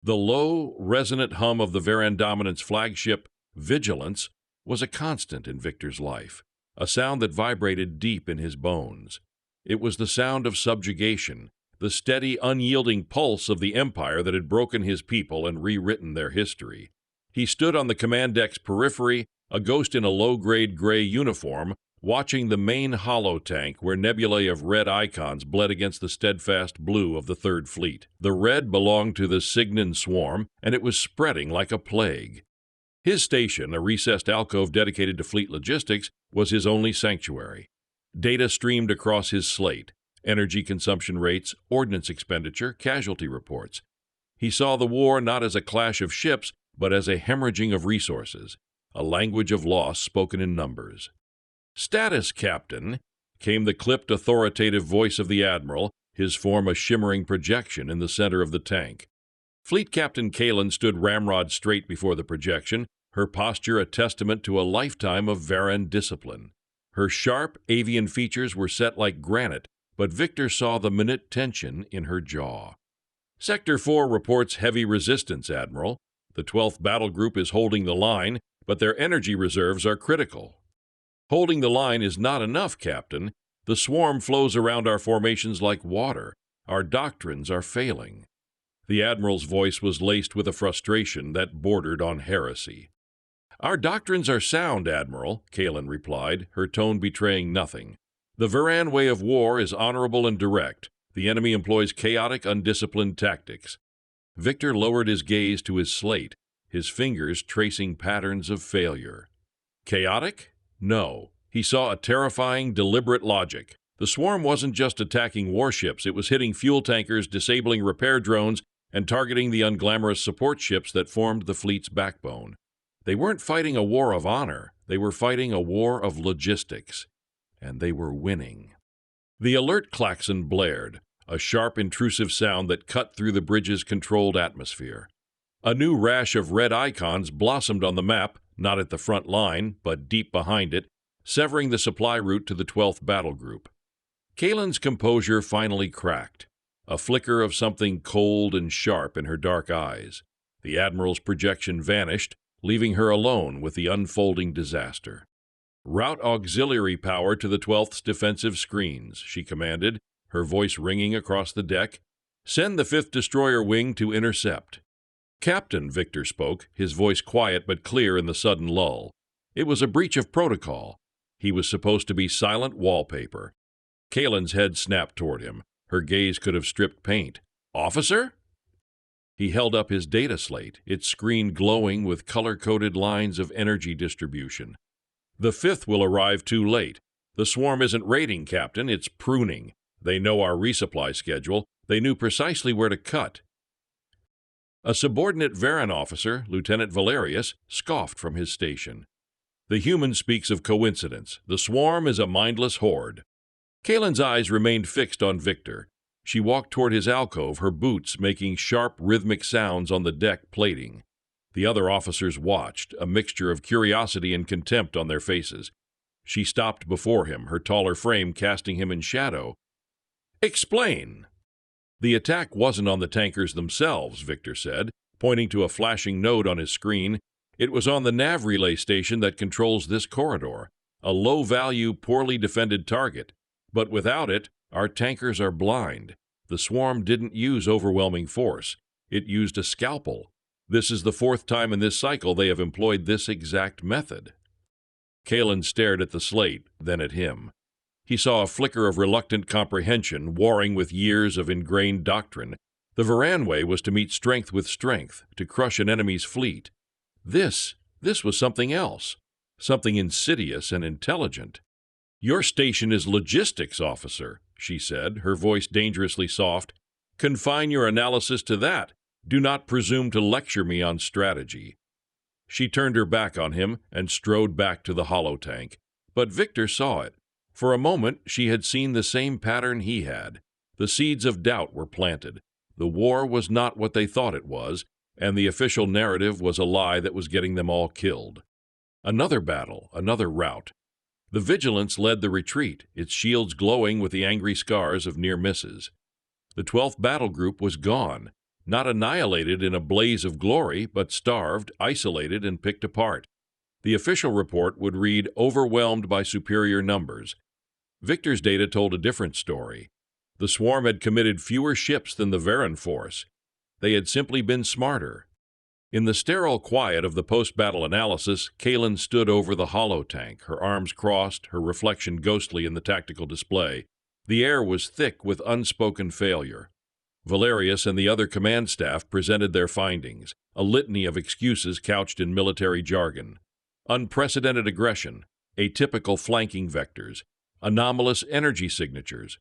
The low, resonant hum of the Verran Dominant's flagship, Vigilance, was a constant in Victor's life, a sound that vibrated deep in his bones. It was the sound of subjugation, the steady, unyielding pulse of the empire that had broken his people and rewritten their history. He stood on the command deck's periphery, a ghost in a low-grade gray uniform, watching the main hollow tank where nebulae of red icons bled against the steadfast blue of the Third Fleet. The red belonged to the Cygnan Swarm, and it was spreading like a plague. His station, a recessed alcove dedicated to fleet logistics, was his only sanctuary. Data streamed across his slate: energy consumption rates, ordnance expenditure, casualty reports. He saw the war not as a clash of ships, but as a hemorrhaging of resources, a language of loss spoken in numbers. "Status, Captain," came the clipped, authoritative voice of the Admiral, his form a shimmering projection in the center of the tank. Fleet Captain Kaelen stood ramrod straight before the projection, her posture a testament to a lifetime of Verran discipline. Her sharp, avian features were set like granite, but Victor saw the minute tension in her jaw. "Sector 4 reports heavy resistance, Admiral. The 12th Battle Group is holding the line, but their energy reserves are critical." "Holding the line is not enough, Captain. The swarm flows around our formations like water. Our doctrines are failing." The Admiral's voice was laced with a frustration that bordered on heresy. "Our doctrines are sound, Admiral," Kaelen replied, her tone betraying nothing. "The Verran way of war is honorable and direct. The enemy employs chaotic, undisciplined tactics." Victor lowered his gaze to his slate, his fingers tracing patterns of failure. Chaotic? No. He saw a terrifying, deliberate logic. The swarm wasn't just attacking warships, it was hitting fuel tankers, disabling repair drones, and targeting the unglamorous support ships that formed the fleet's backbone. They weren't fighting a war of honor, they were fighting a war of logistics. And they were winning. The alert klaxon blared, a sharp, intrusive sound that cut through the bridge's controlled atmosphere. A new rash of red icons blossomed on the map, not at the front line, but deep behind it, severing the supply route to the 12th Battle Group. Kaelen's composure finally cracked, a flicker of something cold and sharp in her dark eyes. The Admiral's projection vanished, leaving her alone with the unfolding disaster. "Route auxiliary power to the 12th's defensive screens," she commanded, her voice ringing across the deck. "Send the 5th Destroyer Wing to intercept." "Captain," Victor spoke, his voice quiet but clear in the sudden lull. It was a breach of protocol. He was supposed to be silent wallpaper. Kaelen's head snapped toward him. Her gaze could have stripped paint. "Officer?" He held up his data slate, its screen glowing with color-coded lines of energy distribution. "The 5th will arrive too late. The swarm isn't raiding, Captain, it's pruning. They know our resupply schedule. They knew precisely where to cut." A subordinate Verran officer, Lieutenant Valerius, scoffed from his station. "The human speaks of coincidence. The swarm is a mindless horde." Kaelen's eyes remained fixed on Victor. She walked toward his alcove, her boots making sharp, rhythmic sounds on the deck plating. The other officers watched, a mixture of curiosity and contempt on their faces. She stopped before him, her taller frame casting him in shadow. "Explain." "The attack wasn't on the tankers themselves," Victor said, pointing to a flashing node on his screen. "It was on the nav relay station that controls this corridor, a low-value, poorly defended target. But without it, our tankers are blind. The swarm didn't use overwhelming force. It used a scalpel. This is the 4th time in this cycle they have employed this exact method." Kaelen stared at the slate, then at him. He saw a flicker of reluctant comprehension warring with years of ingrained doctrine. The Verran way was to meet strength with strength, to crush an enemy's fleet. This was something else, something insidious and intelligent. "Your station is logistics, officer," she said, her voice dangerously soft. "Confine your analysis to that. Do not presume to lecture me on strategy." She turned her back on him and strode back to the hollow tank. But Victor saw it. For a moment, she had seen the same pattern he had. The seeds of doubt were planted. The war was not what they thought it was, and the official narrative was a lie that was getting them all killed. Another battle, another rout. The Vigilance led the retreat, its shields glowing with the angry scars of near misses. The 12th Battle Group was gone. not annihilated in a blaze of glory, but starved, isolated, and picked apart. The official report would read, overwhelmed by superior numbers. Victor's data told a different story. The swarm had committed fewer ships than the Verran force. They had simply been smarter. In the sterile quiet of the post-battle analysis, Kaelen stood over the hollow tank, her arms crossed, her reflection ghostly in the tactical display. The air was thick with unspoken failure. Valerius and the other command staff presented their findings, a litany of excuses couched in military jargon. Unprecedented aggression, atypical flanking vectors, anomalous energy signatures.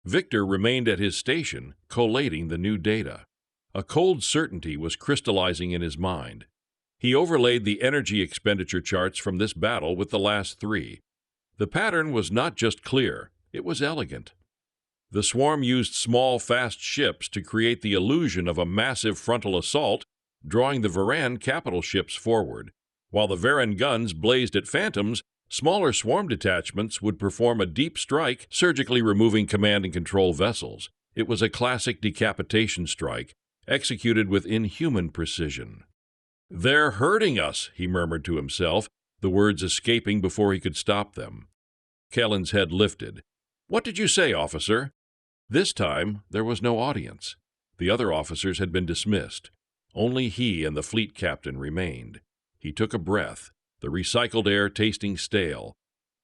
Victor remained at his station, collating the new data. A cold certainty was crystallizing in his mind. He overlaid the energy expenditure charts from this battle with the last three. The pattern was not just clear, it was elegant. The swarm used small, fast ships to create the illusion of a massive frontal assault, drawing the Verran capital ships forward. While the Verran guns blazed at phantoms, smaller swarm detachments would perform a deep strike, surgically removing command and control vessels. It was a classic decapitation strike, executed with inhuman precision. "They're hurting us," he murmured to himself, the words escaping before he could stop them. Kaelen's head lifted. "What did you say, officer?" This time, there was no audience. The other officers had been dismissed. Only he and the fleet captain remained. He took a breath, the recycled air tasting stale.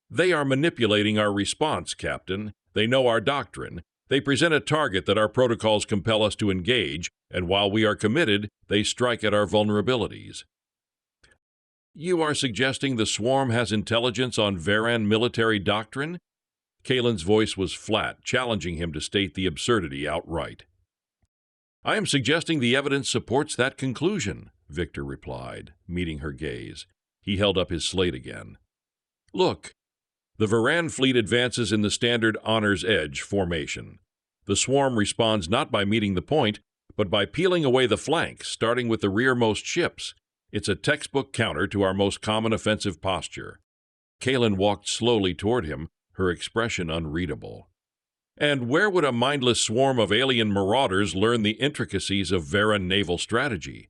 "They are manipulating our response, Captain. They know our doctrine. They present a target that our protocols compel us to engage, and while we are committed, they strike at our vulnerabilities." "You are suggesting the swarm has intelligence on Verran military doctrine?" Kaelen's voice was flat, challenging him to state the absurdity outright. "I am suggesting the evidence supports that conclusion," Victor replied, meeting her gaze. He held up his slate again. "Look, the Verran fleet advances in the standard honors edge formation. The swarm responds not by meeting the point, but by peeling away the flanks, starting with the rearmost ships. It's a textbook counter to our most common offensive posture." Kaelen walked slowly toward him, her expression unreadable. "And where would a mindless swarm of alien marauders learn the intricacies of Verran naval strategy?"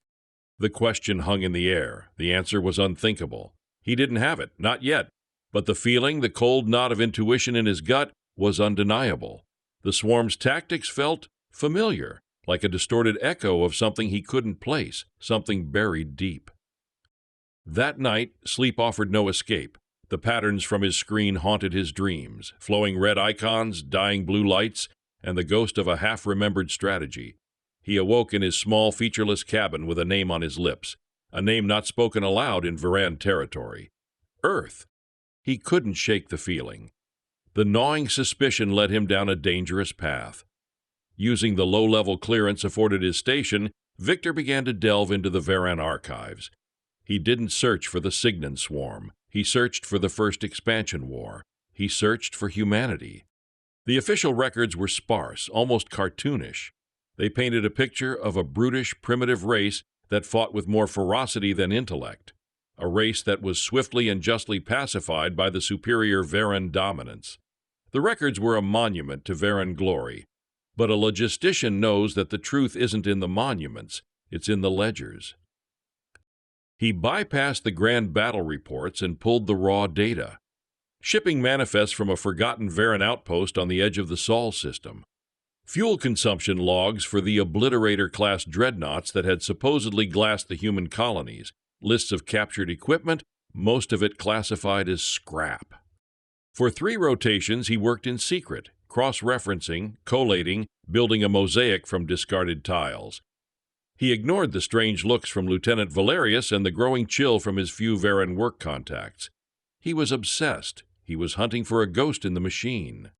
The question hung in the air. The answer was unthinkable. He didn't have it, not yet. But the feeling, the cold knot of intuition in his gut, was undeniable. The swarm's tactics felt familiar, like a distorted echo of something he couldn't place, something buried deep. That night, sleep offered no escape. The patterns from his screen haunted his dreams, flowing red icons, dying blue lights, and the ghost of a half-remembered strategy. He awoke in his small, featureless cabin with a name on his lips, a name not spoken aloud in Verran territory. Earth. He couldn't shake the feeling. The gnawing suspicion led him down a dangerous path. Using the low-level clearance afforded his station, Victor began to delve into the Verran archives. He didn't search for the Cygnan Swarm. He searched for the First Expansion War. He searched for humanity. The official records were sparse, almost cartoonish. They painted a picture of a brutish, primitive race that fought with more ferocity than intellect, a race that was swiftly and justly pacified by the superior Verran dominance. The records were a monument to Verran glory, but a logistician knows that the truth isn't in the monuments, it's in the ledgers. He bypassed the grand battle reports and pulled the raw data. Shipping manifests from a forgotten Verran outpost on the edge of the Sol system. Fuel consumption logs for the Obliterator-class dreadnoughts that had supposedly glassed the human colonies. Lists of captured equipment, most of it classified as scrap. For 3 rotations, he worked in secret, cross-referencing, collating, building a mosaic from discarded tiles. He ignored the strange looks from Lieutenant Valerius and the growing chill from his few Verran work contacts. He was obsessed. He was hunting for a ghost in the machine.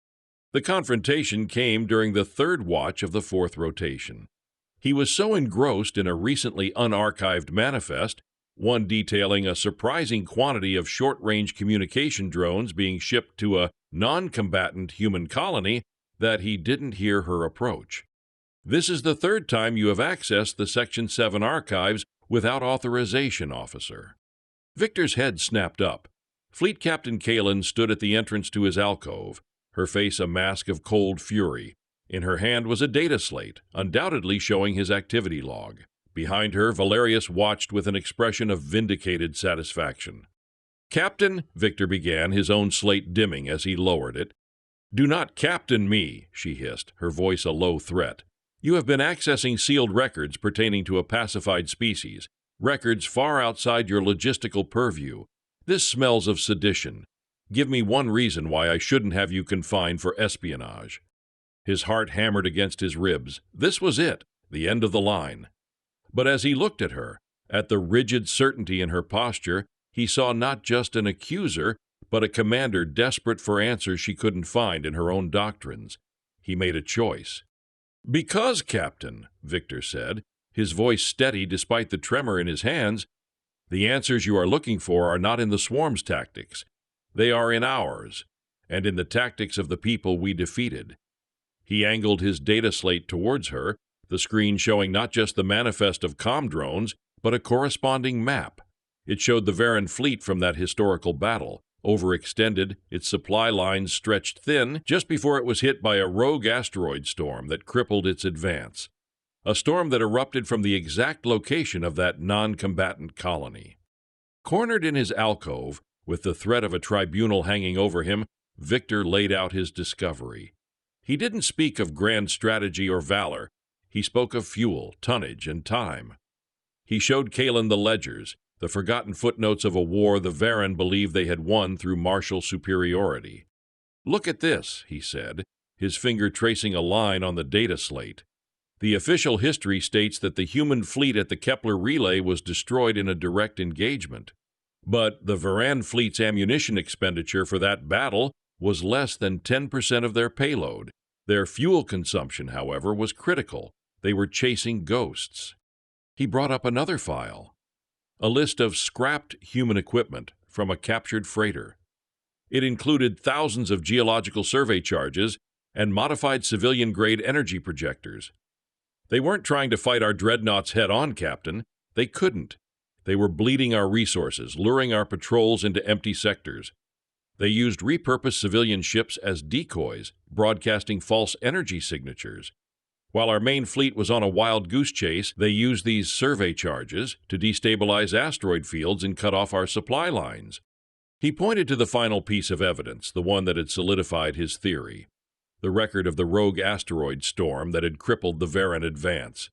The confrontation came during the 3rd watch of the 4th rotation. He was so engrossed in a recently unarchived manifest, one detailing a surprising quantity of short-range communication drones being shipped to a non-combatant human colony, that he didn't hear her approach. "This is the 3rd time you have accessed the Section 7 archives without authorization, officer." Victor's head snapped up. Fleet Captain Kaelen stood at the entrance to his alcove, her face a mask of cold fury. In her hand was a data slate, undoubtedly showing his activity log. Behind her, Valerius watched with an expression of vindicated satisfaction. "Captain," Victor began, his own slate dimming as he lowered it. "Do not captain me," she hissed, her voice a low threat. "You have been accessing sealed records pertaining to a pacified species, records far outside your logistical purview. This smells of sedition. Give me one reason why I shouldn't have you confined for espionage." His heart hammered against his ribs. This was it, the end of the line. But as he looked at her, at the rigid certainty in her posture, he saw not just an accuser, but a commander desperate for answers she couldn't find in her own doctrines. He made a choice. "Because, Captain," Victor said, his voice steady despite the tremor in his hands, "the answers you are looking for are not in the swarm's tactics. They are in ours, and in the tactics of the people we defeated." He angled his data slate towards her, the screen showing not just the manifest of comm drones, but a corresponding map. It showed the Verran fleet from that historical battle, overextended, its supply lines stretched thin just before it was hit by a rogue asteroid storm that crippled its advance. A storm that erupted from the exact location of that non-combatant colony. Cornered in his alcove, with the threat of a tribunal hanging over him, Victor laid out his discovery. He didn't speak of grand strategy or valor. He spoke of fuel, tonnage, and time. He showed Kaelen the ledgers, the forgotten footnotes of a war the Verran believed they had won through martial superiority. "Look at this," he said, his finger tracing a line on the data slate. "The official history states that the human fleet at the Kepler relay was destroyed in a direct engagement. But the Verran fleet's ammunition expenditure for that battle was less than 10% of their payload. Their fuel consumption, however, was critical. They were chasing ghosts." He brought up another file, a list of scrapped human equipment from a captured freighter. It included thousands of geological survey charges and modified civilian-grade energy projectors. "They weren't trying to fight our dreadnoughts head-on, Captain. They couldn't. They were bleeding our resources, luring our patrols into empty sectors. They used repurposed civilian ships as decoys, broadcasting false energy signatures. While our main fleet was on a wild goose chase, they used these survey charges to destabilize asteroid fields and cut off our supply lines." He pointed to the final piece of evidence, the one that had solidified his theory, the record of the rogue asteroid storm that had crippled the Verran advance.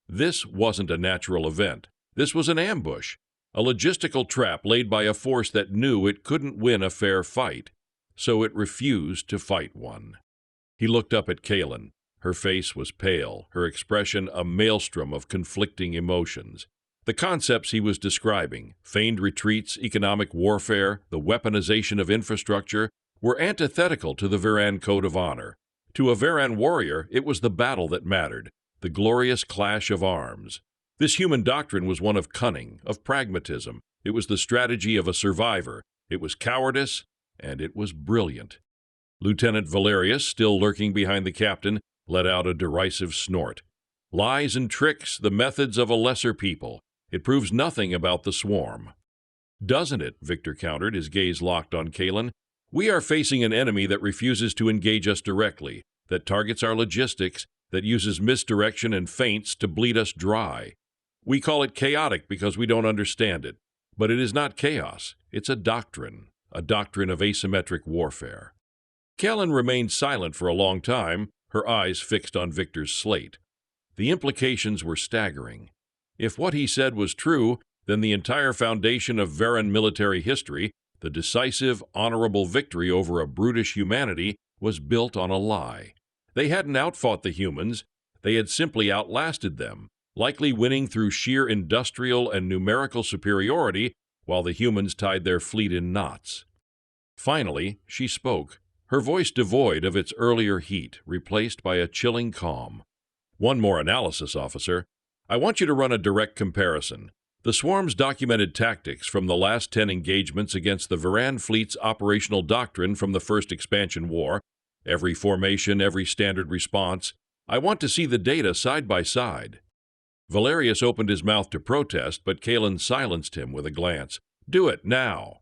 This wasn't a natural event. This was an ambush, a logistical trap laid by a force that knew it couldn't win a fair fight, so it refused to fight one. He looked up at Kaelen. Her face was pale, her expression a maelstrom of conflicting emotions. The concepts he was describing, feigned retreats, economic warfare, the weaponization of infrastructure, were antithetical to the Verran code of honor. To a Verran warrior, it was the battle that mattered, the glorious clash of arms. This human doctrine was one of cunning, of pragmatism. It was the strategy of a survivor. It was cowardice, and it was brilliant. Lieutenant Valerius, still lurking behind the captain, let out a derisive snort. "Lies and tricks, the methods of a lesser people. It proves nothing about the swarm." "Doesn't it?" Victor countered, his gaze locked on Kaelen. "We are facing an enemy that refuses to engage us directly, that targets our logistics, that uses misdirection and feints to bleed us dry. We call it chaotic because we don't understand it. But it is not chaos. It's a doctrine of asymmetric warfare." Kaelen remained silent for a long time, her eyes fixed on Victor's slate. The implications were staggering. If what he said was true, then the entire foundation of Verran military history, the decisive, honorable victory over a brutish humanity, was built on a lie. They hadn't outfought the humans. They had simply outlasted them, likely winning through sheer industrial and numerical superiority while the humans tied their fleet in knots. Finally, she spoke, her voice devoid of its earlier heat, replaced by a chilling calm. "One more analysis, officer. I want you to run a direct comparison. The swarm's documented tactics from the last 10 engagements against the Verran fleet's operational doctrine from the first expansion war, every formation, every standard response. I want to see the data side by side." Valerius opened his mouth to protest, but Kaelen silenced him with a glance. "Do it, now."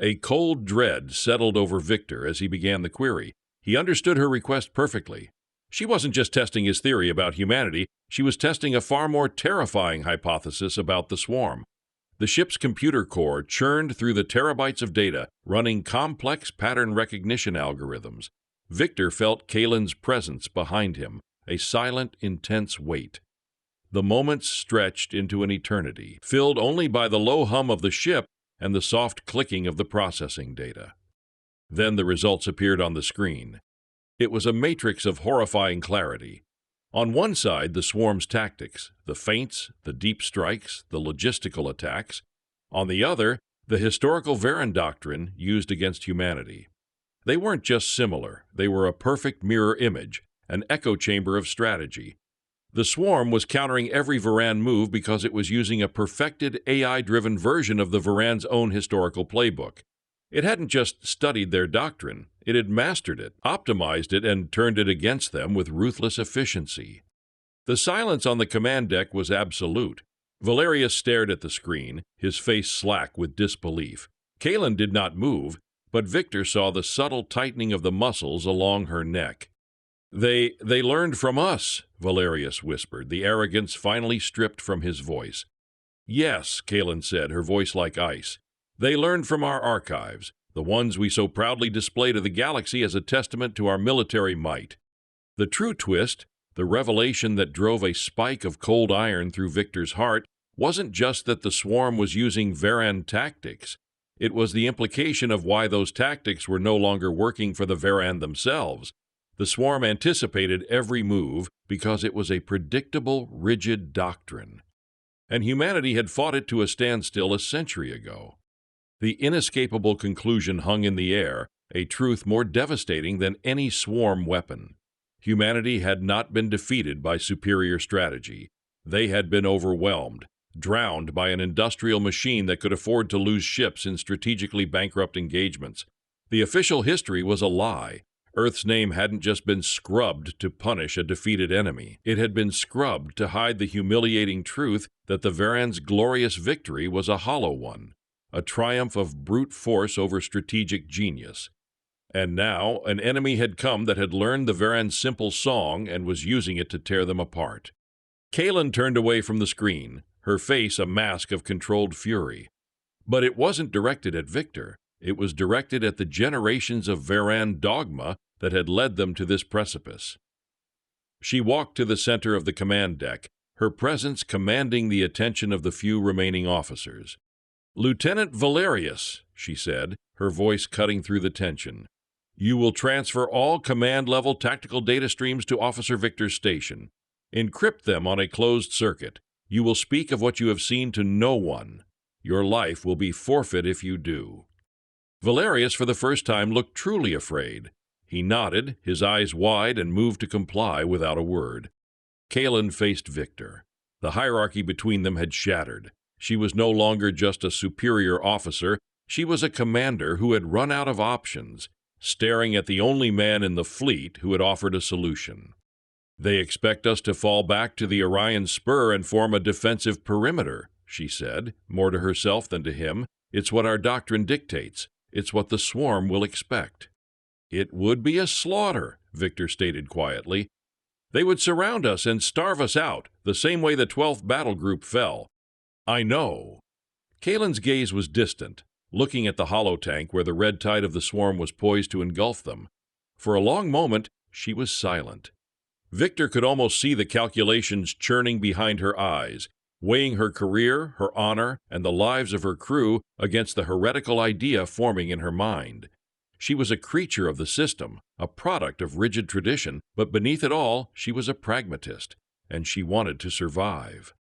A cold dread settled over Victor as he began the query. He understood her request perfectly. She wasn't just testing his theory about humanity, she was testing a far more terrifying hypothesis about the swarm. The ship's computer core churned through the terabytes of data, running complex pattern recognition algorithms. Victor felt Kaelen's presence behind him, a silent, intense weight. The moments stretched into an eternity, filled only by the low hum of the ship and the soft clicking of the processing data. Then the results appeared on the screen. It was a matrix of horrifying clarity. On one side, the swarm's tactics, the feints, the deep strikes, the logistical attacks. On the other, the historical Verran doctrine used against humanity. They weren't just similar, they were a perfect mirror image, an echo chamber of strategy. The swarm was countering every Verran move because it was using a perfected AI-driven version of the Verran's own historical playbook. It hadn't just studied their doctrine, it had mastered it, optimized it, and turned it against them with ruthless efficiency. The silence on the command deck was absolute. Valerius stared at the screen, his face slack with disbelief. Kaelen did not move, but Victor saw the subtle tightening of the muscles along her neck. They learned from us," Valerius whispered, the arrogance finally stripped from his voice. "Yes," Kaelen said, her voice like ice. "They learned from our archives, the ones we so proudly display to the galaxy as a testament to our military might." The true twist, the revelation that drove a spike of cold iron through Victor's heart, wasn't just that the swarm was using Verran tactics. It was the implication of why those tactics were no longer working for the Verran themselves. The swarm anticipated every move because it was a predictable, rigid doctrine. And humanity had fought it to a standstill a century ago. The inescapable conclusion hung in the air, a truth more devastating than any swarm weapon. Humanity had not been defeated by superior strategy. They had been overwhelmed, drowned by an industrial machine that could afford to lose ships in strategically bankrupt engagements. The official history was a lie. Earth's name hadn't just been scrubbed to punish a defeated enemy. It had been scrubbed to hide the humiliating truth that the Verran's glorious victory was a hollow one, a triumph of brute force over strategic genius. And now an enemy had come that had learned the Verran's simple song and was using it to tear them apart. Kaelen turned away from the screen, her face a mask of controlled fury. But it wasn't directed at Victor. It was directed at the generations of Verran dogma that had led them to this precipice. She walked to the center of the command deck, her presence commanding the attention of the few remaining officers. "Lieutenant Valerius," she said, her voice cutting through the tension, "you will transfer all command-level tactical data streams to Officer Victor's station. Encrypt them on a closed circuit. You will speak of what you have seen to no one. Your life will be forfeit if you do." Valerius, for the first time, looked truly afraid. He nodded, his eyes wide, and moved to comply without a word. Kaelen faced Victor. The hierarchy between them had shattered. She was no longer just a superior officer, she was a commander who had run out of options, staring at the only man in the fleet who had offered a solution. "They expect us to fall back to the Orion Spur and form a defensive perimeter," she said, more to herself than to him. "It's what our doctrine dictates. It's what the swarm will expect." "It would be a slaughter," Victor stated quietly. "They would surround us and starve us out, the same way the 12th Battle Group fell." "I know." Kaelen's gaze was distant, looking at the holotank where the red tide of the swarm was poised to engulf them. For a long moment, she was silent. Victor could almost see the calculations churning behind her eyes, weighing her career, her honor, and the lives of her crew against the heretical idea forming in her mind. She was a creature of the system, a product of rigid tradition, but beneath it all, she was a pragmatist, and she wanted to survive.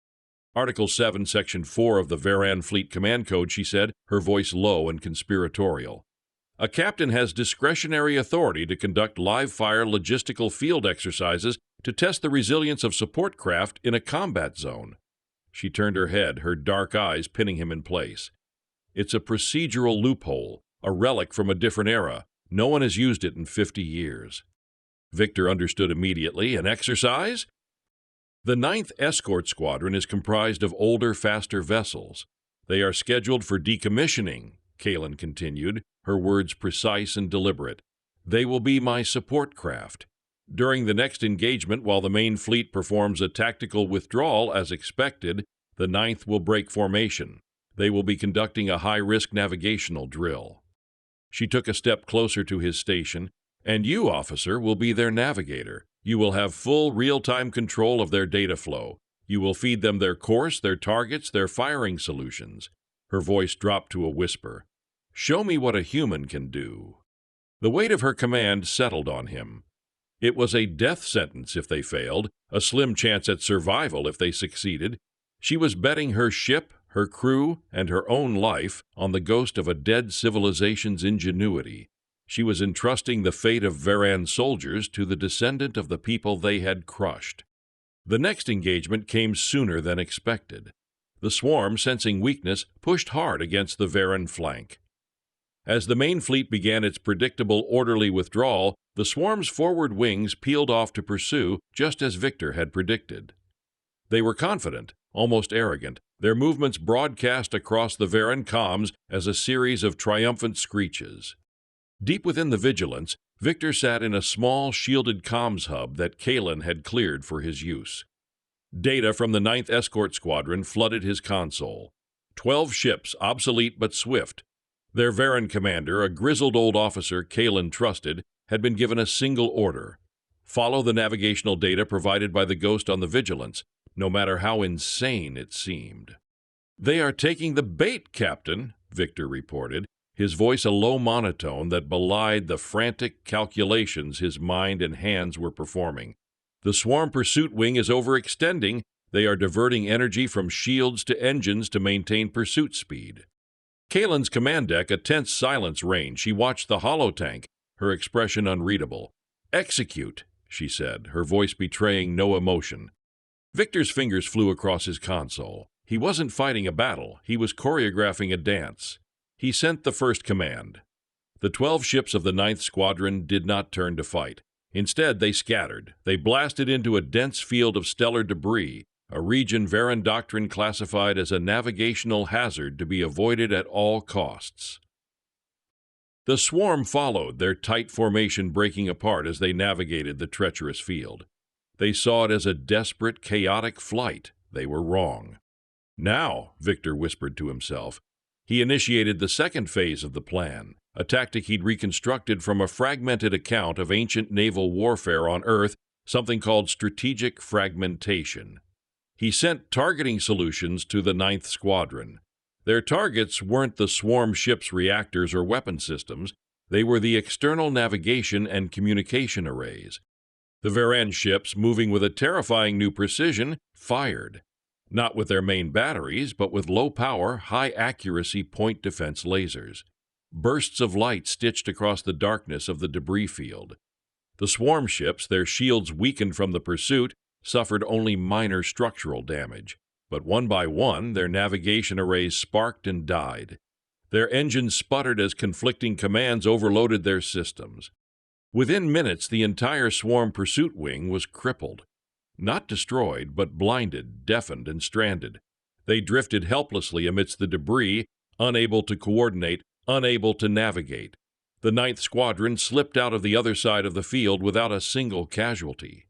Article 7, Section 4 of the Verran Fleet Command Code, she said, her voice low and conspiratorial. "A captain has discretionary authority to conduct live-fire logistical field exercises to test the resilience of support craft in a combat zone." She turned her head, her dark eyes pinning him in place. "It's a procedural loophole, a relic from a different era. No one has used it in 50 years. Victor understood immediately. "An exercise?" "The 9th Escort Squadron is comprised of older, faster vessels. They are scheduled for decommissioning," Kaelen continued, her words precise and deliberate. "They will be my support craft. During the next engagement, while the main fleet performs a tactical withdrawal as expected, the Ninth will break formation. They will be conducting a high-risk navigational drill. She took a step closer to his station. And you, officer, will be their navigator. You will have full real-time control of their data flow. You will feed them their course, their targets, their firing solutions. Her voice dropped to a whisper. Show me what a human can do. The weight of her command settled on him. It was a death sentence if they failed, a slim chance at survival if they succeeded. She was betting her ship, her crew, and her own life on the ghost of a dead civilization's ingenuity. She was entrusting the fate of Verran soldiers to the descendant of the people they had crushed. The next engagement came sooner than expected. The swarm, sensing weakness, pushed hard against the Verran flank. As the main fleet began its predictable, orderly withdrawal, the swarm's forward wings peeled off to pursue, just as Victor had predicted. They were confident, almost arrogant, their movements broadcast across the Verran comms as a series of triumphant screeches. Deep within the Vigilance, Victor sat in a small, shielded comms hub that Kaelen had cleared for his use. Data from the 9th Escort Squadron flooded his console. 12 ships, obsolete but swift. Their Verran commander, a grizzled old officer Kaelen trusted, had been given a single order. Follow the navigational data provided by the Ghost on the Vigilance, no matter how insane it seemed. They are taking the bait, Captain, Victor reported, his voice a low monotone that belied the frantic calculations his mind and hands were performing. The swarm pursuit wing is overextending. They are diverting energy from shields to engines to maintain pursuit speed. Kaelen's command deck, a tense silence reigned. She watched the holotank, her expression unreadable. Execute, she said, her voice betraying no emotion. Victor's fingers flew across his console. He wasn't fighting a battle. He was choreographing a dance. He sent the first command. The 12 ships of the 9th Squadron did not turn to fight. Instead, they scattered. They blasted into a dense field of stellar debris, a region Verran doctrine classified as a navigational hazard to be avoided at all costs. The swarm followed, their tight formation breaking apart as they navigated the treacherous field. They saw it as a desperate, chaotic flight. They were wrong. Now, Victor whispered to himself, he initiated the second phase of the plan, a tactic he'd reconstructed from a fragmented account of ancient naval warfare on Earth, something called strategic fragmentation. He sent targeting solutions to the 9th Squadron. Their targets weren't the swarm ship's reactors or weapon systems. They were the external navigation and communication arrays. The Verran ships, moving with a terrifying new precision, fired. Not with their main batteries, but with low-power, high-accuracy point defense lasers. Bursts of light stitched across the darkness of the debris field. The swarm ships, their shields weakened from the pursuit, suffered only minor structural damage. But one by one, their navigation arrays sparked and died. Their engines sputtered as conflicting commands overloaded their systems. Within minutes, the entire swarm pursuit wing was crippled. Not destroyed, but blinded, deafened, and stranded. They drifted helplessly amidst the debris, unable to coordinate, unable to navigate. The 9th Squadron slipped out of the other side of the field without a single casualty.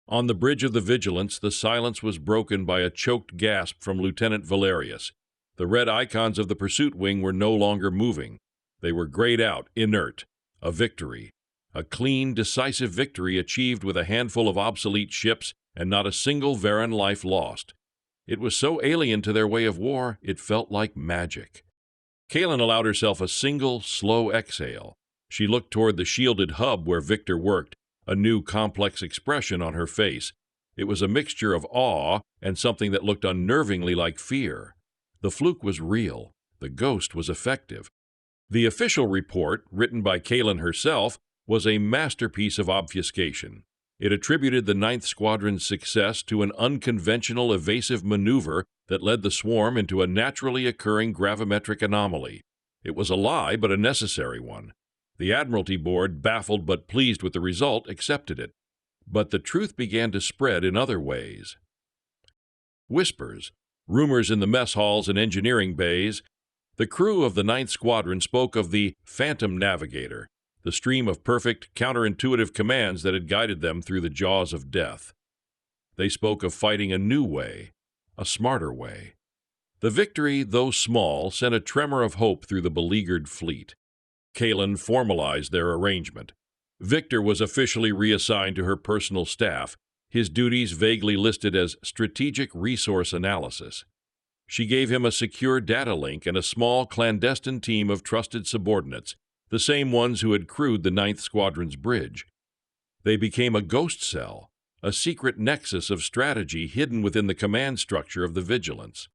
On the bridge of the Vigilance, the silence was broken by a choked gasp from Lieutenant Valerius. The red icons of the pursuit wing were no longer moving. They were grayed out, inert. A victory. A clean, decisive victory achieved with a handful of obsolete ships and not a single Verran life lost. It was so alien to their way of war, it felt like magic. Kaelen allowed herself a single, slow exhale. She looked toward the shielded hub where Victor worked, a new, complex expression on her face. It was a mixture of awe and something that looked unnervingly like fear. The fluke was real. The ghost was effective. The official report, written by Kaelen herself, was a masterpiece of obfuscation. It attributed the 9th Squadron's success to an unconventional evasive maneuver that led the swarm into a naturally occurring gravimetric anomaly. It was a lie, but a necessary one. The Admiralty Board, baffled but pleased with the result, accepted it. But the truth began to spread in other ways. Whispers, rumors in the mess halls and engineering bays. The crew of the 9th Squadron spoke of the Phantom Navigator, the stream of perfect, counterintuitive commands that had guided them through the jaws of death. They spoke of fighting a new way, a smarter way. The victory, though small, sent a tremor of hope through the beleaguered fleet. Kaelen formalized their arrangement. Victor was officially reassigned to her personal staff, his duties vaguely listed as strategic resource analysis. She gave him a secure data link and a small, clandestine team of trusted subordinates, the same ones who had crewed the Ninth Squadron's bridge. They became a ghost cell, a secret nexus of strategy hidden within the command structure of the Vigilance.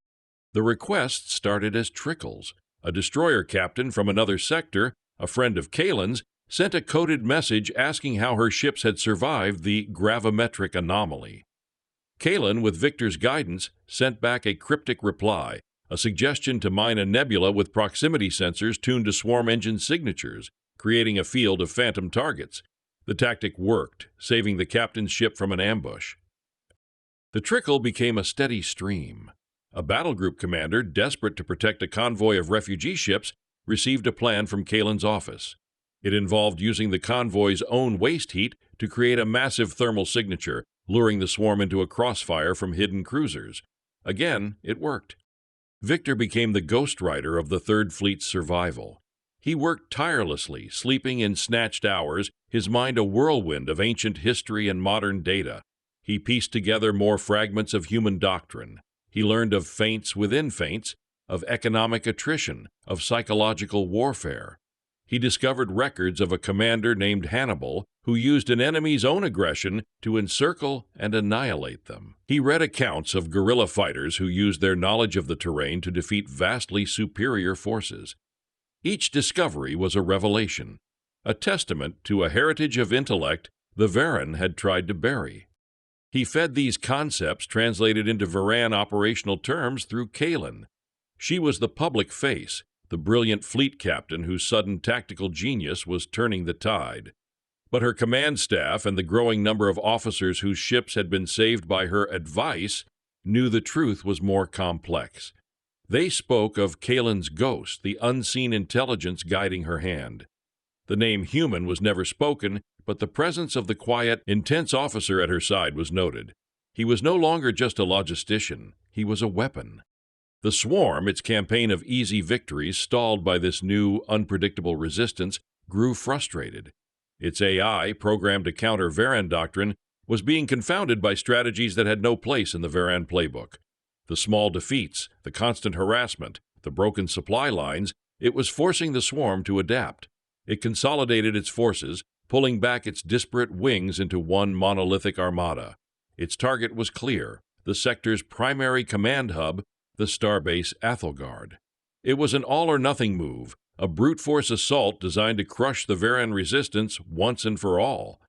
The requests started as trickles. A destroyer captain from another sector, a friend of Kaelen's, sent a coded message asking how her ships had survived the gravimetric anomaly. Kaelen, with Victor's guidance, sent back a cryptic reply, a suggestion to mine a nebula with proximity sensors tuned to swarm engine signatures, creating a field of phantom targets. The tactic worked, saving the captain's ship from an ambush. The trickle became a steady stream. A battle group commander, desperate to protect a convoy of refugee ships, received a plan from Kaelen's office. It involved using the convoy's own waste heat to create a massive thermal signature, luring the swarm into a crossfire from hidden cruisers. Again, it worked. Victor became the ghostwriter of the Third Fleet's survival. He worked tirelessly, sleeping in snatched hours, his mind a whirlwind of ancient history and modern data. He pieced together more fragments of human doctrine. He learned of feints within feints, of economic attrition, of psychological warfare. He discovered records of a commander named Hannibal who used an enemy's own aggression to encircle and annihilate them. He read accounts of guerrilla fighters who used their knowledge of the terrain to defeat vastly superior forces. Each discovery was a revelation, a testament to a heritage of intellect the Verran had tried to bury. He fed these concepts translated into Verran operational terms through Kaelen. She was the public face, the brilliant fleet captain whose sudden tactical genius was turning the tide. But her command staff and the growing number of officers whose ships had been saved by her advice knew the truth was more complex. They spoke of Kaelen's ghost, the unseen intelligence guiding her hand. The name human was never spoken, but the presence of the quiet, intense officer at her side was noted. He was no longer just a logistician, he was a weapon. The Swarm, its campaign of easy victories stalled by this new, unpredictable resistance, grew frustrated. Its AI, programmed to counter Verran doctrine, was being confounded by strategies that had no place in the Verran playbook. The small defeats, the constant harassment, the broken supply lines, it was forcing the Swarm to adapt. It consolidated its forces, pulling back its disparate wings into one monolithic armada. Its target was clear, the sector's primary command hub, the starbase Athelgard. It was an all-or-nothing move, a brute-force assault designed to crush the Verran resistance once and for all.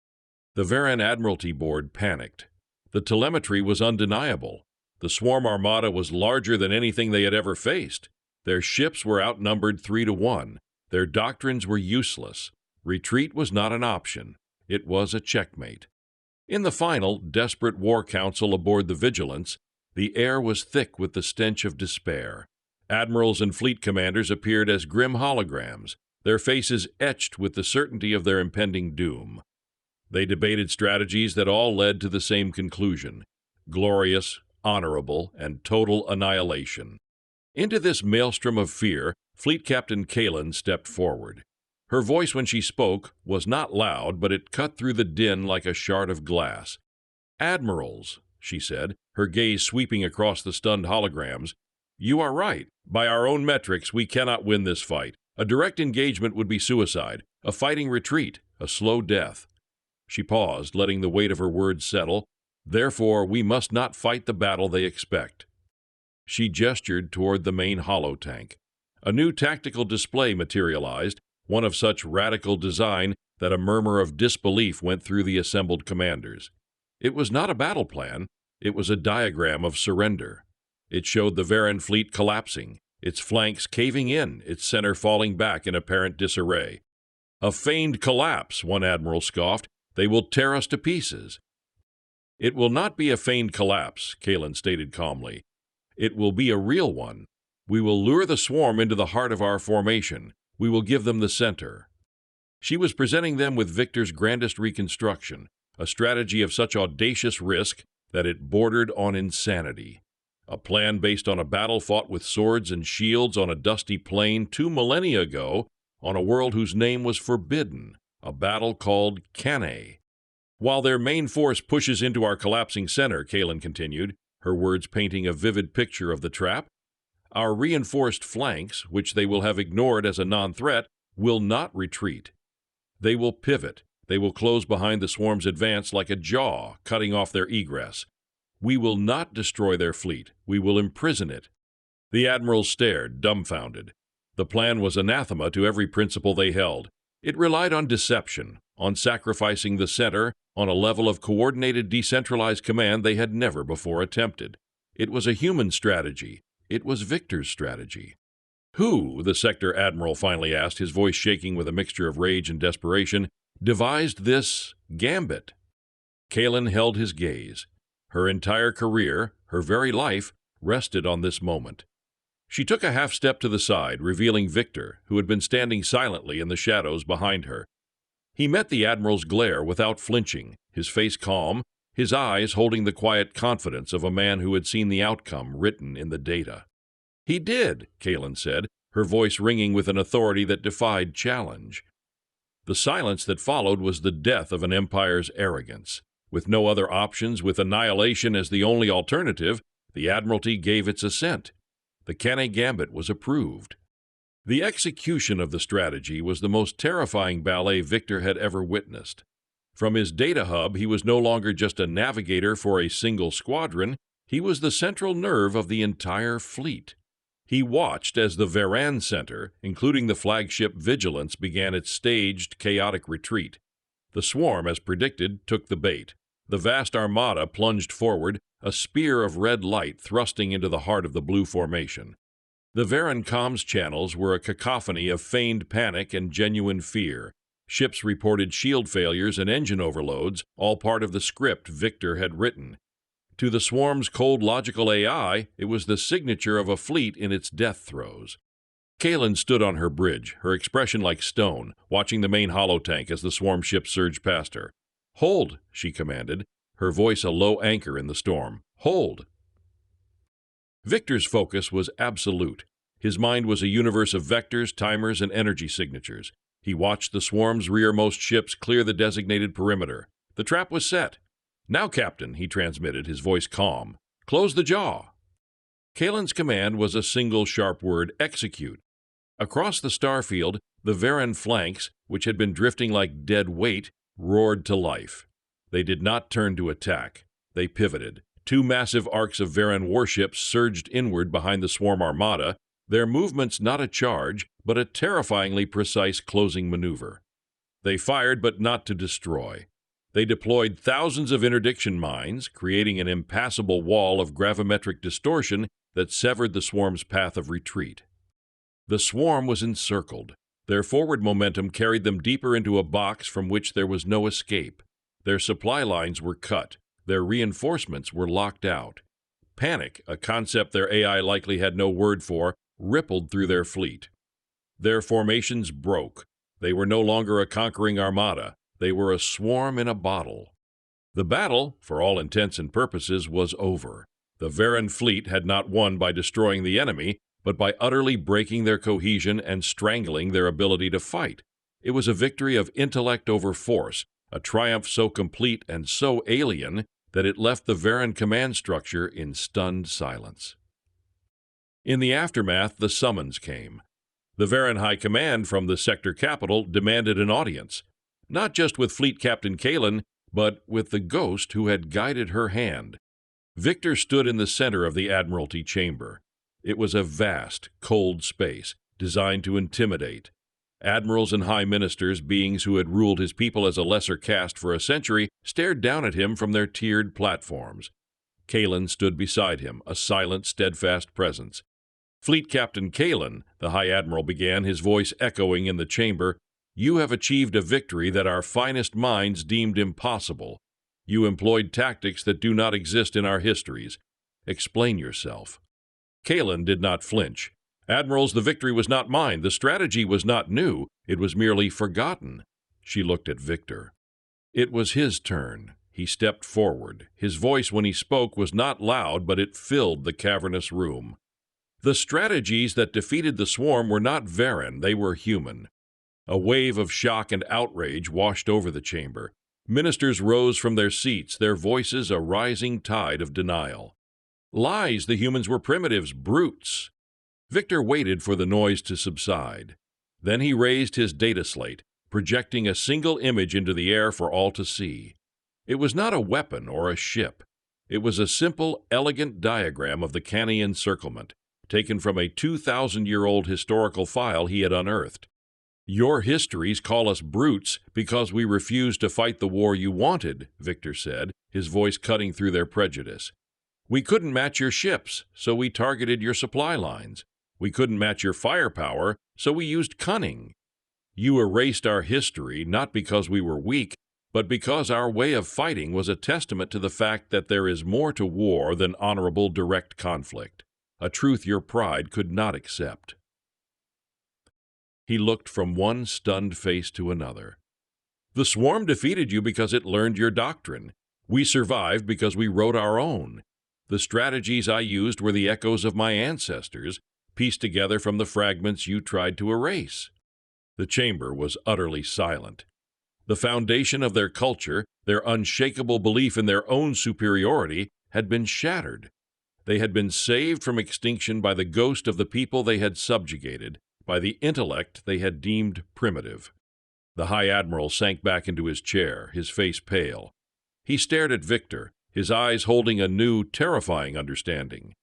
The Verran Admiralty Board panicked. The telemetry was undeniable. The Swarm Armada was larger than anything they had ever faced. Their ships were outnumbered 3-1. Their doctrines were useless. Retreat was not an option. It was a checkmate. In the final, desperate war council aboard the Vigilance, the air was thick with the stench of despair. Admirals and fleet commanders appeared as grim holograms, their faces etched with the certainty of their impending doom. They debated strategies that all led to the same conclusion: glorious, honorable, and total annihilation. Into this maelstrom of fear, Fleet Captain Kaelen stepped forward. Her voice when she spoke was not loud, but it cut through the din like a shard of glass. "Admirals," she said, her gaze sweeping across the stunned holograms, "you are right. By our own metrics, we cannot win this fight. A direct engagement would be suicide, a fighting retreat, a slow death." She paused, letting the weight of her words settle. "Therefore, we must not fight the battle they expect." She gestured toward the main holotank. A new tactical display materialized, one of such radical design that a murmur of disbelief went through the assembled commanders. It was not a battle plan. It was a diagram of surrender. It showed the Verran fleet collapsing, its flanks caving in, its center falling back in apparent disarray. "A feigned collapse," one admiral scoffed. "They will tear us to pieces." "It will not be a feigned collapse," Kaelen stated calmly. "It will be a real one. We will lure the Swarm into the heart of our formation. We will give them the center." She was presenting them with Victor's grandest reconstruction, a strategy of such audacious risk that it bordered on insanity. A plan based on a battle fought with swords and shields on a dusty plain 2 millennia ago on a world whose name was forbidden, a battle called Cannae. While their main force pushes into our collapsing center, Kaelen continued, her words painting a vivid picture of the trap, our reinforced flanks, which they will have ignored as a non-threat, will not retreat. They will pivot. They will close behind the swarm's advance like a jaw, cutting off their egress. We will not destroy their fleet. We will imprison it. The admirals stared, dumbfounded. The plan was anathema to every principle they held. It relied on deception, on sacrificing the center, on a level of coordinated decentralized command they had never before attempted. It was a human strategy. It was Victor's strategy. Who, the sector admiral finally asked, his voice shaking with a mixture of rage and desperation, devised this gambit? Kaelen held his gaze. Her entire career, her very life, rested on this moment. She took a half step to the side, revealing Victor, who had been standing silently in the shadows behind her. He met the admiral's glare without flinching, his face calm, his eyes holding the quiet confidence of a man who had seen the outcome written in the data. "He did," Kaelen said, her voice ringing with an authority that defied challenge. The silence that followed was the death of an empire's arrogance. With no other options, with annihilation as the only alternative, the Admiralty gave its assent. The Cannae Gambit was approved. The execution of the strategy was the most terrifying ballet Victor had ever witnessed. From his data hub, he was no longer just a navigator for a single squadron, he was the central nerve of the entire fleet. He watched as the Verran Center, including the flagship Vigilance, began its staged, chaotic retreat. The swarm, as predicted, took the bait. The vast armada plunged forward, a spear of red light thrusting into the heart of the blue formation. The Verran comms channels were a cacophony of feigned panic and genuine fear. Ships reported shield failures and engine overloads, all part of the script Victor had written. To the swarm's cold logical AI, it was the signature of a fleet in its death throes. Kaelen stood on her bridge, her expression like stone, watching the main holotank as the swarm ship surged past her. "Hold," she commanded, her voice a low anchor in the storm. "Hold." Victor's focus was absolute. His mind was a universe of vectors, timers, and energy signatures. He watched the swarm's rearmost ships clear the designated perimeter. The trap was set. "Now, Captain," he transmitted, his voice calm. "Close the jaw." Kaelen's command was a single sharp word: execute. Across the starfield, the Verran flanks, which had been drifting like dead weight, roared to life. They did not turn to attack. They pivoted. Two massive arcs of Verran warships surged inward behind the swarm armada, their movements not a charge, but a terrifyingly precise closing maneuver. They fired, but not to destroy. They deployed thousands of interdiction mines, creating an impassable wall of gravimetric distortion that severed the swarm's path of retreat. The swarm was encircled. Their forward momentum carried them deeper into a box from which there was no escape. Their supply lines were cut. Their reinforcements were locked out. Panic, a concept their AI likely had no word for, rippled through their fleet. Their formations broke. They were no longer a conquering armada. They were a swarm in a bottle. The battle, for all intents and purposes, was over. The Verran fleet had not won by destroying the enemy, but by utterly breaking their cohesion and strangling their ability to fight. It was a victory of intellect over force, a triumph so complete and so alien that it left the Verran command structure in stunned silence. In the aftermath, the summons came. The Verran High Command from the sector capital demanded an audience, not just with Fleet Captain Kaelen, but with the ghost who had guided her hand. Victor stood in the center of the Admiralty chamber. It was a vast, cold space, designed to intimidate. Admirals and high ministers, beings who had ruled his people as a lesser caste for a century, stared down at him from their tiered platforms. Kaelen stood beside him, a silent, steadfast presence. "Fleet Captain Kaelen," the High Admiral began, his voice echoing in the chamber, "you have achieved a victory that our finest minds deemed impossible. You employed tactics that do not exist in our histories. Explain yourself." Kaelen did not flinch. "Admirals, the victory was not mine. The strategy was not new. It was merely forgotten. She looked at Victor. It was his turn. He stepped forward. His voice when he spoke was not loud, but it filled the cavernous room. The strategies that defeated the swarm were not Verran, they were human. A wave of shock and outrage washed over the chamber. Ministers rose from their seats, their voices a rising tide of denial. Lies, the humans were primitives, brutes. Victor waited for the noise to subside. Then he raised his data slate, projecting a single image into the air for all to see. It was not a weapon or a ship. It was a simple, elegant diagram of the canny encirclement, taken from a 2,000-year-old historical file he had unearthed. Your histories call us brutes because we refused to fight the war you wanted, Victor said, his voice cutting through their prejudice. We couldn't match your ships, so we targeted your supply lines. We couldn't match your firepower, so we used cunning. You erased our history not because we were weak, but because our way of fighting was a testament to the fact that there is more to war than honorable direct conflict, a truth your pride could not accept. He looked from one stunned face to another. The swarm defeated you because it learned your doctrine. We survived because we wrote our own. The strategies I used were the echoes of my ancestors, pieced together from the fragments you tried to erase. The chamber was utterly silent. The foundation of their culture, their unshakable belief in their own superiority, had been shattered. They had been saved from extinction by the ghost of the people they had subjugated, by the intellect they had deemed primitive. The High Admiral sank back into his chair, his face pale. He stared at Victor, his eyes holding a new, terrifying understanding.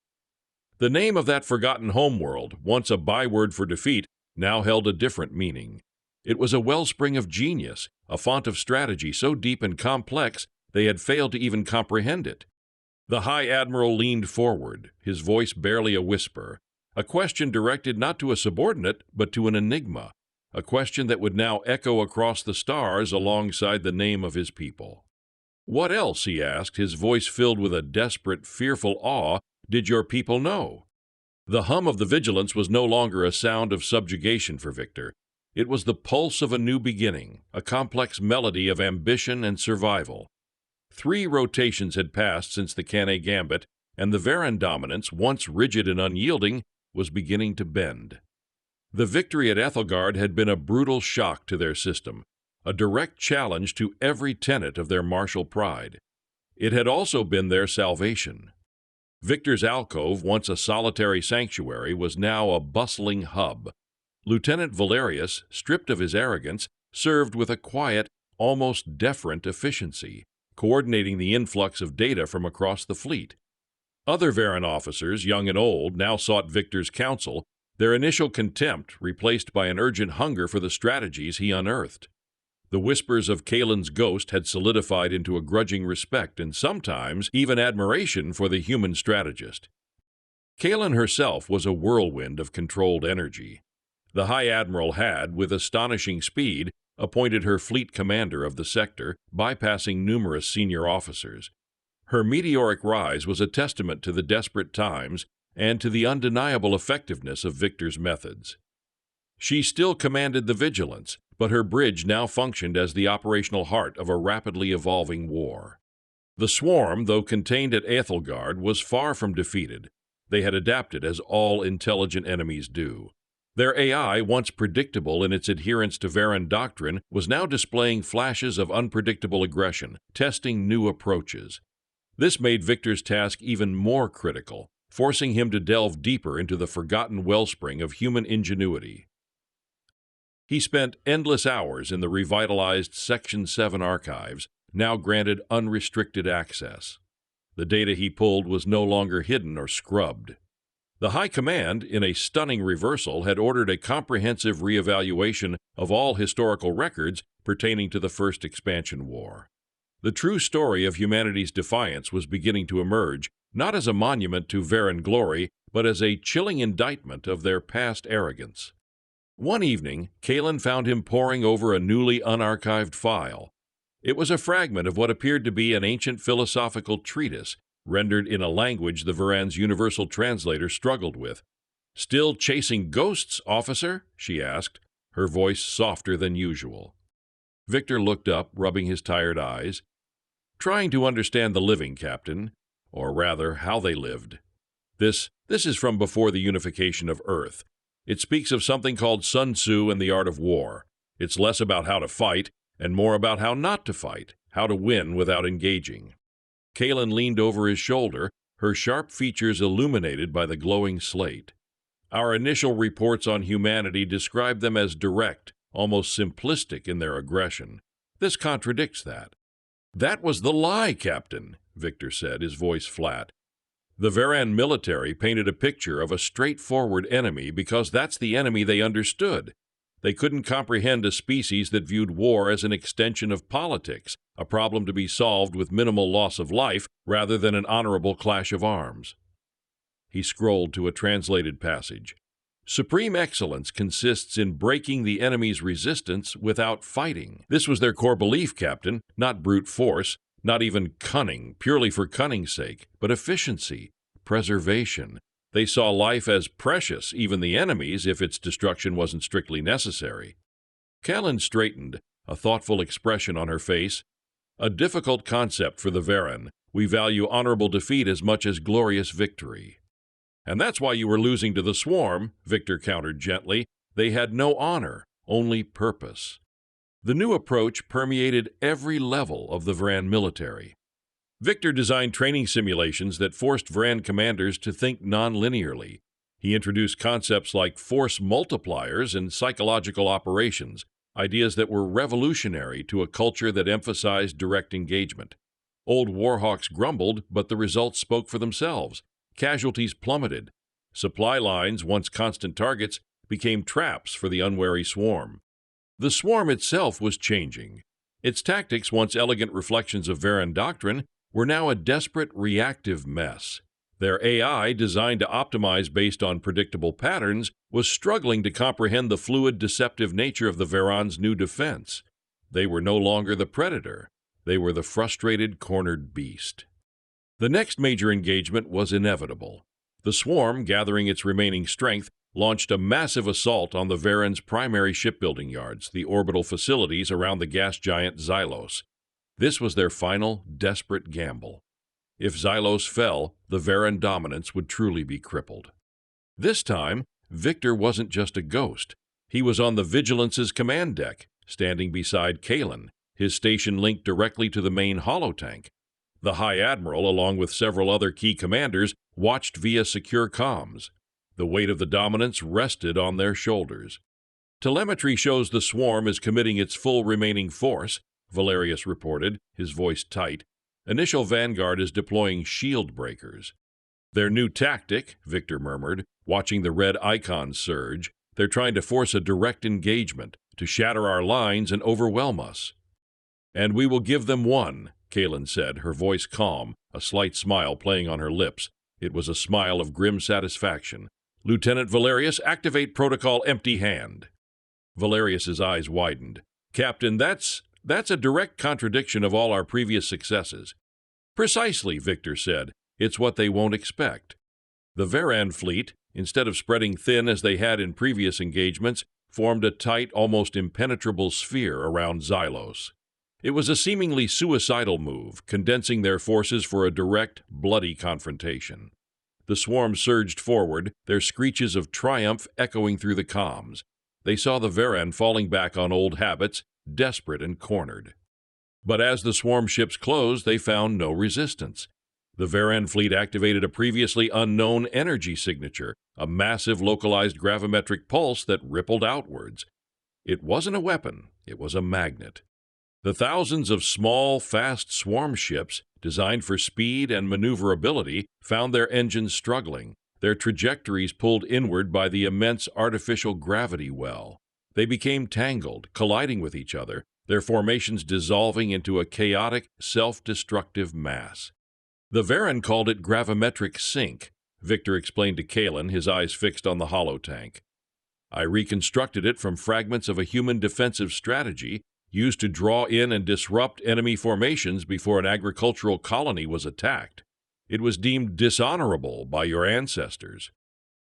The name of that forgotten homeworld, once a byword for defeat, now held a different meaning. It was a wellspring of genius, a font of strategy so deep and complex they had failed to even comprehend it. The High Admiral leaned forward, his voice barely a whisper, a question directed not to a subordinate, but to an enigma, a question that would now echo across the stars alongside the name of his people. What else, he asked, his voice filled with a desperate, fearful awe, did your people know? The hum of the vigilance was no longer a sound of subjugation for Victor. It was the pulse of a new beginning, a complex melody of ambition and survival. 3 rotations had passed since the Caste gambit, and the Verran dominance, once rigid and unyielding, was beginning to bend. The victory at Ethelgard had been a brutal shock to their system, a direct challenge to every tenet of their martial pride. It had also been their salvation. Victor's alcove, once a solitary sanctuary, was now a bustling hub. Lieutenant Valerius, stripped of his arrogance, served with a quiet, almost deferent efficiency, coordinating the influx of data from across the fleet. Other Verran officers, young and old, now sought Victor's counsel, their initial contempt replaced by an urgent hunger for the strategies he unearthed. The whispers of Kaelen's ghost had solidified into a grudging respect and sometimes even admiration for the human strategist. Kaelen herself was a whirlwind of controlled energy. The High Admiral had, with astonishing speed, appointed her fleet commander of the sector, bypassing numerous senior officers. Her meteoric rise was a testament to the desperate times and to the undeniable effectiveness of Victor's methods. She still commanded the vigilance, but her bridge now functioned as the operational heart of a rapidly evolving war. The swarm, though contained at Ethelgard, was far from defeated. They had adapted as all intelligent enemies do. Their AI, once predictable in its adherence to Verran doctrine, was now displaying flashes of unpredictable aggression, testing new approaches. This made Victor's task even more critical, forcing him to delve deeper into the forgotten wellspring of human ingenuity. He spent endless hours in the revitalized Section 7 archives, now granted unrestricted access. The data he pulled was no longer hidden or scrubbed. The High Command, in a stunning reversal, had ordered a comprehensive reevaluation of all historical records pertaining to the First Expansion War. The true story of humanity's defiance was beginning to emerge, not as a monument to Verran glory, but as a chilling indictment of their past arrogance. One evening, Kaelen found him poring over a newly unarchived file. It was a fragment of what appeared to be an ancient philosophical treatise, rendered in a language the Verran's universal translator struggled with. "Still chasing ghosts, officer?" she asked, her voice softer than usual. Victor looked up, rubbing his tired eyes. "Trying to understand the living, Captain, or rather, how they lived. This is from before the unification of Earth. It speaks of something called Sun Tzu and the art of war. It's less about how to fight and more about how not to fight, how to win without engaging." Kaelen leaned over his shoulder, her sharp features illuminated by the glowing slate. "Our initial reports on humanity describe them as direct, almost simplistic in their aggression. This contradicts that." "That was the lie, Captain," Victor said, his voice flat. "The Verran military painted a picture of a straightforward enemy because that's the enemy they understood. They couldn't comprehend a species that viewed war as an extension of politics, a problem to be solved with minimal loss of life rather than an honorable clash of arms." He scrolled to a translated passage. "Supreme excellence consists in breaking the enemy's resistance without fighting. This was their core belief, Captain, not brute force, not even cunning, purely for cunning's sake, but efficiency, preservation. They saw life as precious, even the enemy's, if its destruction wasn't strictly necessary." Kaelen straightened, a thoughtful expression on her face. "A difficult concept for the Verran. We value honorable defeat as much as glorious victory." "And that's why you were losing to the Swarm," Victor countered gently. "They had no honor, only purpose." The new approach permeated every level of the Verran military. Victor designed training simulations that forced Verran commanders to think non-linearly. He introduced concepts like force multipliers and psychological operations, ideas that were revolutionary to a culture that emphasized direct engagement. Old warhawks grumbled, but the results spoke for themselves. Casualties plummeted. Supply lines, once constant targets, became traps for the unwary swarm. The swarm itself was changing. Its tactics, once elegant reflections of Verran doctrine, were now a desperate reactive mess. Their AI, designed to optimize based on predictable patterns, was struggling to comprehend the fluid, deceptive nature of the Verran's new defense. They were no longer the predator. They were the frustrated, cornered beast. The next major engagement was inevitable. The swarm, gathering its remaining strength, launched a massive assault on the Verran's primary shipbuilding yards, the orbital facilities around the gas giant Xylos. This was their final, desperate gamble. If Xylos fell, the Verran dominance would truly be crippled. This time, Victor wasn't just a ghost. He was on the Vigilance's command deck, standing beside Kaelen, his station linked directly to the main holotank. The High Admiral, along with several other key commanders, watched via secure comms. The weight of the dominance rested on their shoulders. "Telemetry shows the swarm is committing its full remaining force," Valerius reported, his voice tight. "Initial vanguard is deploying shield breakers." "Their new tactic," Victor murmured, watching the red icons surge. "They're trying to force a direct engagement, to shatter our lines and overwhelm us." "And we will give them one," Kaelen said, her voice calm, a slight smile playing on her lips. It was a smile of grim satisfaction. "Lieutenant Valerius, activate protocol empty hand." Valerius's eyes widened. "Captain, that's a direct contradiction of all our previous successes." "Precisely," Victor said. "It's what they won't expect." The Verran fleet, instead of spreading thin as they had in previous engagements, formed a tight, almost impenetrable sphere around Xylos. It was a seemingly suicidal move, condensing their forces for a direct, bloody confrontation. The swarm surged forward, their screeches of triumph echoing through the comms. They saw the Verran falling back on old habits, desperate and cornered. But as the swarm ships closed, they found no resistance. The Verran fleet activated a previously unknown energy signature, a massive localized gravimetric pulse that rippled outwards. It wasn't a weapon, it was a magnet. The thousands of small, fast swarm ships, designed for speed and maneuverability, found their engines struggling, their trajectories pulled inward by the immense artificial gravity well. They became tangled, colliding with each other, their formations dissolving into a chaotic, self-destructive mass. The Verran called it gravimetric sink, Victor explained to Kaelen, his eyes fixed on the holotank. "I reconstructed it from fragments of a human defensive strategy used to draw in and disrupt enemy formations before an agricultural colony was attacked. It was deemed dishonorable by your ancestors."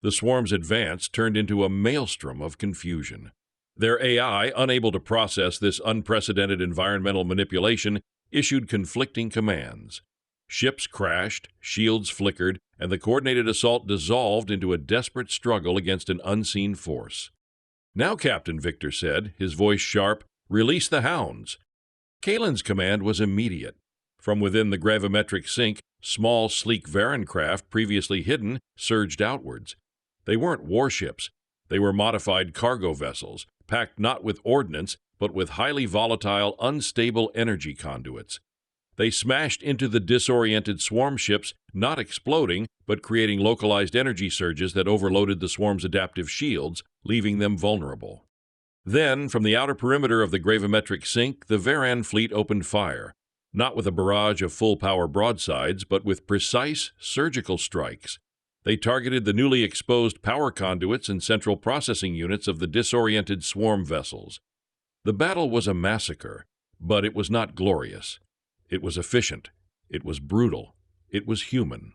The swarm's advance turned into a maelstrom of confusion. Their AI, unable to process this unprecedented environmental manipulation, issued conflicting commands. Ships crashed, shields flickered, and the coordinated assault dissolved into a desperate struggle against an unseen force. "Now, Captain," Victor said, his voice sharp, "release the hounds." Kaelen's command was immediate. From within the gravimetric sink, small, sleek Verran craft, previously hidden, surged outwards. They weren't warships. They were modified cargo vessels, packed not with ordnance, but with highly volatile, unstable energy conduits. They smashed into the disoriented swarm ships, not exploding, but creating localized energy surges that overloaded the swarm's adaptive shields, leaving them vulnerable. Then, from the outer perimeter of the gravimetric sink, the Verran fleet opened fire, not with a barrage of full-power broadsides, but with precise, surgical strikes. They targeted the newly exposed power conduits and central processing units of the disoriented swarm vessels. The battle was a massacre, but it was not glorious. It was efficient. It was brutal. It was human.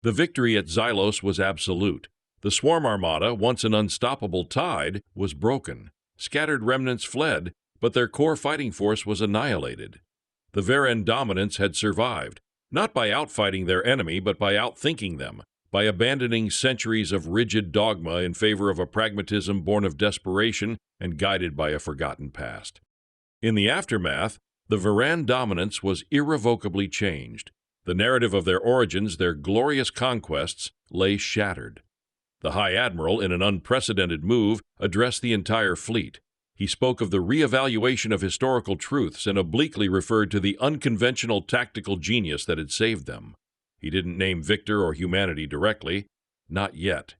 The victory at Xylos was absolute. The swarm armada, once an unstoppable tide, was broken. Scattered remnants fled, but their core fighting force was annihilated. The Verran dominance had survived, not by outfighting their enemy, but by outthinking them, by abandoning centuries of rigid dogma in favor of a pragmatism born of desperation and guided by a forgotten past. In the aftermath, the Verran dominance was irrevocably changed. The narrative of their origins, their glorious conquests, lay shattered. The High Admiral, in an unprecedented move, addressed the entire fleet. He spoke of the re-evaluation of historical truths and obliquely referred to the unconventional tactical genius that had saved them. He didn't name Victor or humanity directly, not yet.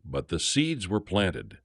But the seeds were planted.